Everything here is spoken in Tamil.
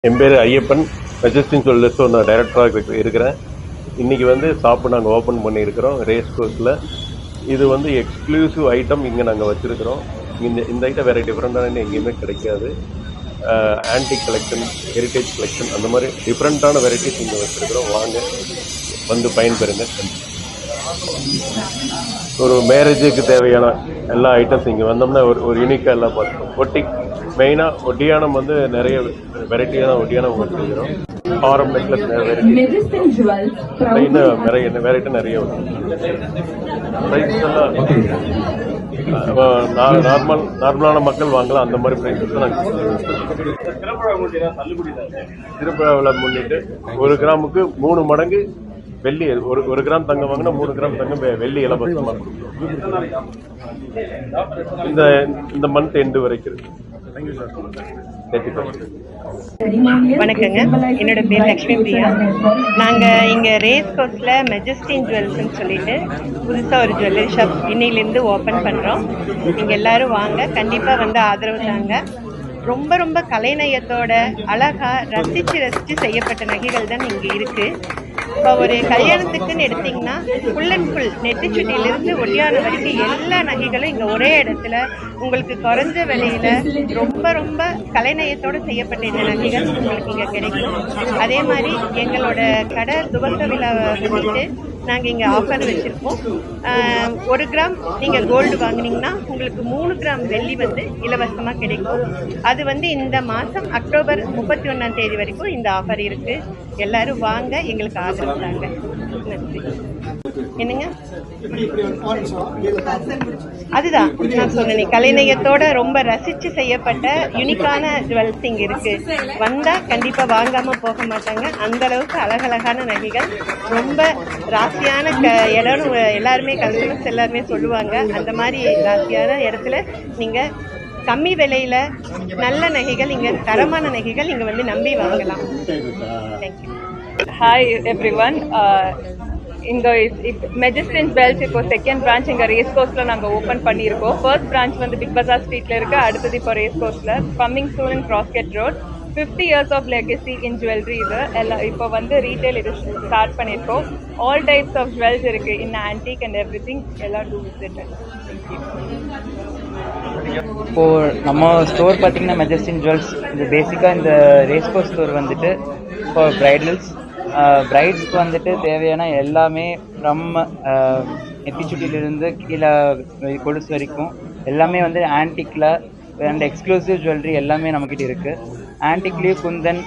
என் பேர் ஐயப்பன். மெஜஸ்டின் ஜுவல்லர்ஸ் நான் டைரக்டராக இருக்கிறேன். இன்றைக்கி ஷாப்பு நாங்கள் ஓப்பன் பண்ணியிருக்கிறோம் ரேஸ் கோர்ஸில். இது எக்ஸ்க்ளூசிவ் ஐட்டம் இங்கே நாங்கள் வச்சுருக்கிறோம். இந்த ஐட்டம் வேறு டிஃப்ரெண்ட்டான எங்கேயுமே கிடைக்காது. ஆன்டிக் கலெக்ஷன், ஹெரிட்டேஜ் கலெக்ஷன், அந்த மாதிரி டிஃப்ரெண்ட்டான வெரைட்டிஸ் இங்கே வச்சுருக்கிறோம். வாங்க பயன்பெறுங்க. ஒரு மேரேஜுக்கு தேவையான எல்லா ஐட்டம்ஸ் இங்கே வந்தோம்னா ஒரு யூனிக்காக எல்லாம் பார்த்தோம். மெயினாக ஒட்டியானம் நிறைய வெரைட்டியான ஒட்டியானம் வச்சுருக்கிறோம். ஆரம் நெக்லஸ் வெரைட்டி நிறைய வரும். ப்ரைஸ் எல்லாம் நார்மலான மக்கள் வாங்கலாம். அந்த மாதிரி ப்ரைஸஸ் தான் நாங்கள் திருப்பழாவில் முன்னிட்டு 1 கிராமுக்கு 3 மடங்கு வெள்ளி. ஒரு கிராம் தங்கம் வாங்கினா 3 கிராம் தங்கம் வெள்ளி இலவசமாக கொடுக்கும். இந்த மந்த் எண்டு வரைக்கும். வணக்கங்க, என்னோட பேர் லக்ஷ்மி பிரியா. நாங்கள் இங்கே ரேஸ் கோர்ஸில் மெஜஸ்டின் ஜுவல்ஸ்ன்னு சொல்லிட்டு புதுசாக ஒரு ஜுவல்லரி ஷாப் இன்னையிலேருந்து ஓப்பன் பண்ணுறோம். நீங்கள் எல்லோரும் வாங்க, கண்டிப்பாக ஆதரவு தாங்க. ரொம்ப ரொம்ப கலைநயத்தோட அழகாக ரசித்து செய்யப்பட்ட நகைகள் தான் இங்கே இருக்குது. இப்போ ஒரு கல்யாணத்துக்குன்னு எடுத்திங்கன்னா ஃபுல் அண்ட் ஃபுல் நெத்திச்சுட்டியிலிருந்து ஒட்டியான வரைக்கும் எல்லா நகைகளும் இங்கே ஒரே இடத்துல உங்களுக்கு குறைஞ்ச விலையில் ரொம்ப ரொம்ப கலைநயத்தோடு செய்யப்பட்ட இந்த நகைகள் உங்களுக்கு இங்கே கிடைக்கும். அதே மாதிரி எங்களோட கடை துவக்க விழாவை முன்னிட்டு நாங்கள் இங்கே ஆஃபர் வச்சுருக்கோம். 1 கிராம் நீங்கள் கோல்டு வாங்கினீங்கன்னா உங்களுக்கு 3 கிராம் வெள்ளி இலவசமாக கிடைக்கும். அது இந்த மாதம் அக்டோபர் 31ஆம் தேதி வரைக்கும் இந்த ஆஃபர் இருக்குது. எல்லோரும் வாங்க, எங்களுக்கு ஆதரவு தாங்க. நன்றி. என்னங்க, அதுதான் நான் சொன்னேன், கலைநயத்தோட ரொம்ப ரசித்து செய்யப்பட்ட யூனிக்கான ஜுவல்ஸ் இங்கே இருக்குது. வந்தால் கண்டிப்பாக வாங்காமல் போக மாட்டாங்க. அந்தளவுக்கு அழகழகான நகைகள், ரொம்ப ராசியான இடம்னு எல்லாருமே கஸ்டமர்ஸ் எல்லாருமே சொல்லுவாங்க. அந்த மாதிரி ராசியான இடத்துல நீங்கள் கம்மி விலையில் நல்ல நகைகள், இங்கே தரமான நகைகள் இங்கே நம்பி வாங்கலாம். தேங்க்யூ. Hi every one. இந்த மெஜஸ்டின் ஜுவல்ஸ் இப்போ செகண்ட் பிரான்ச் இங்கே ரேஸ் கோர்ஸில் நாங்கள் ஓப்பன் பண்ணியிருக்கோம். ஃபர்ஸ்ட் பிரான்ச் பிக் பஜார் ஸ்ட்ரீட்டில் இருக்குது. அடுத்தது இப்போ ரேஸ் கோர்ஸில் coming soon in Crosscut Road. 50 years of legacy in jewellery. இது எல்லாம் இப்போ ரீட்டைல் இது ஸ்டார்ட் பண்ணியிருக்கோம். ஆல் டைப்ஸ் ஆஃப் ஜுவல்ஸ் இருக்குது, இன் ஆன்டிக் அண்ட் எவ்ரி திங். எல்லாம் டூ விசிட். இப்போது நம்ம ஸ்டோர் பார்த்திங்கன்னா மெஜஸ்டின் ஜுவல்ஸ் இந்த பேசிக்காக இந்த ரேஸ் கோர்ஸ் ஸ்டோர் இப்போ பிரைடல்ஸ் பிரைட்ஸ்க்கு தேவையான எல்லாமே ஃப்ரம் நெத்திச்சுட்டியிலிருந்து கீழே கொலுசு வரைக்கும் எல்லாமே ஆன்டிக்கில் அண்ட் எக்ஸ்க்ளூசிவ் ஜுவல்லரி எல்லாமே நம்மக்கிட்ட இருக்குது. ஆன்டிக்லேயே குந்தன்,